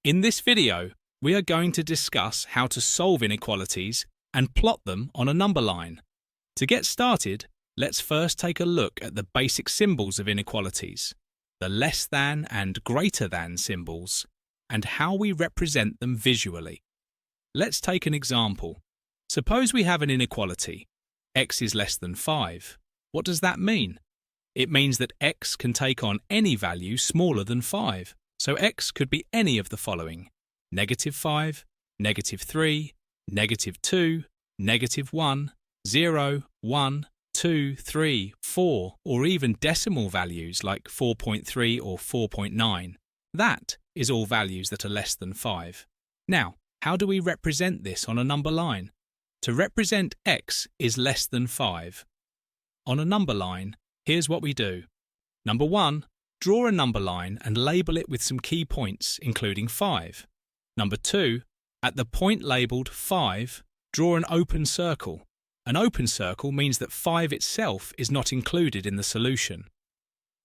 In this video, we are going to discuss how to solve inequalities and plot them on a number line. To get started, let's first take a look at the basic symbols of inequalities, the less than and greater than symbols, and how we represent them visually. Let's take an example. Suppose we have an inequality. X is less than 5. What does that mean? It means that x can take on any value smaller than 5. So x could be any of the following: -5, -3, -2, -1, 0, 1, 2, 3, 4, or even decimal values like 4.3 or 4.9. That is all values that are less than 5. Now, how do we represent this on a number line? To represent x is less than 5. On a number line, here's what we do. Number 1, draw a number line and label it with some key points, including 5. Number 2, at the point labelled 5, draw an open circle. An open circle means that 5 itself is not included in the solution.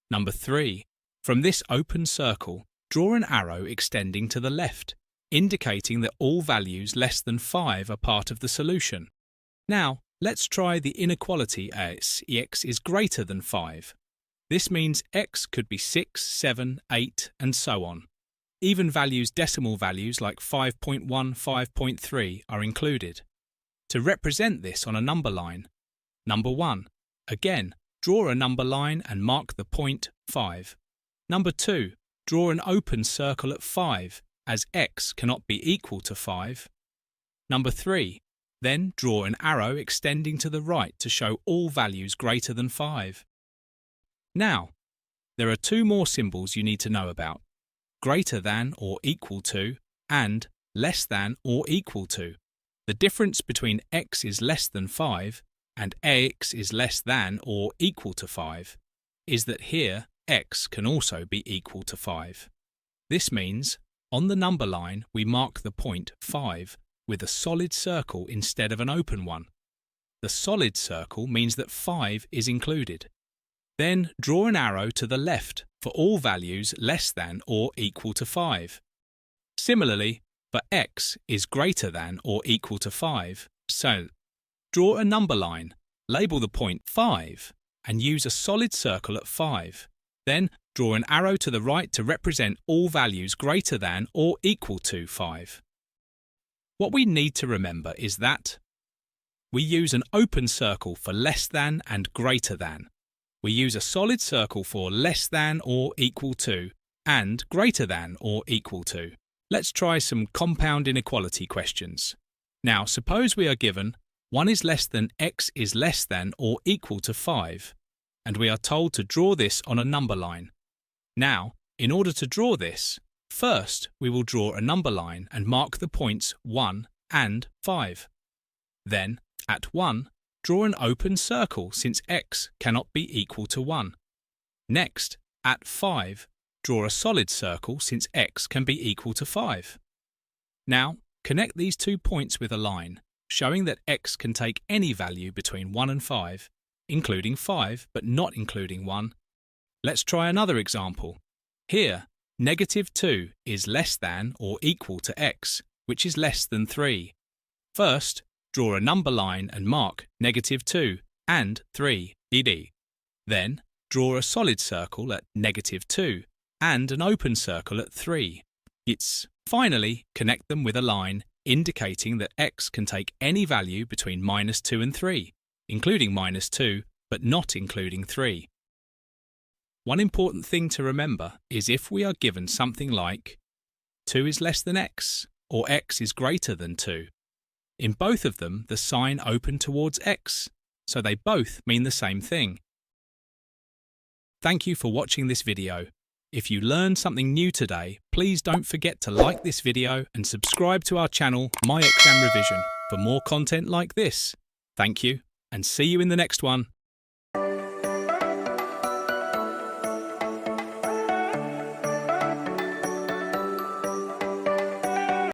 Number 3, from this open circle, draw an arrow extending to the left, indicating that all values less than 5 are part of the solution. Now, let's try the inequality as x is greater than 5. This means x could be 6, 7, 8, and so on. Even decimal values like 5.1, 5.3 are included. To represent this on a number line, number 1, again, draw a number line and mark the point 5. Number 2, draw an open circle at 5, as x cannot be equal to 5. Number 3, then draw an arrow extending to the right to show all values greater than 5. Now, there are two more symbols you need to know about: greater than or equal to and less than or equal to. The difference between x is less than 5 and x is less than or equal to 5 is that here x can also be equal to 5. This means on the number line we mark the point 5 with a solid circle instead of an open one. The solid circle means that 5 is included. Then draw an arrow to the left for all values less than or equal to 5. Similarly, for x is greater than or equal to 5, so draw a number line, label the point 5, and use a solid circle at 5. Then draw an arrow to the right to represent all values greater than or equal to 5. What we need to remember is that we use an open circle for less than and greater than. We use a solid circle for less than or equal to and greater than or equal to. Let's try some compound inequality questions. Now, suppose we are given 1 is less than x is less than or equal to 5, and we are told to draw this on a number line. Now, in order to draw this, first we will draw a number line and mark the points 1 and 5. Then, at 1, draw an open circle since x cannot be equal to 1. Next, at 5, draw a solid circle since x can be equal to 5. Now, connect these 2 points with a line, showing that x can take any value between 1 and 5, including 5 but not including 1. Let's try another example. Here, -2 is less than or equal to x, which is less than 3. First, draw a number line and mark -2 and 3 ed. Then, draw a solid circle at -2 and an open circle at 3. Finally, connect them with a line indicating that x can take any value between -2 and 3, including -2 but not including 3. One important thing to remember is if we are given something like 2 is less than x or x is greater than 2. In both of them, the sign opened towards x, so they both mean the same thing. Thank you for watching this video. If you learned something new today, please don't forget to like this video and subscribe to our channel, My Exam Revision, for more content like this. Thank you, and see you in the next one.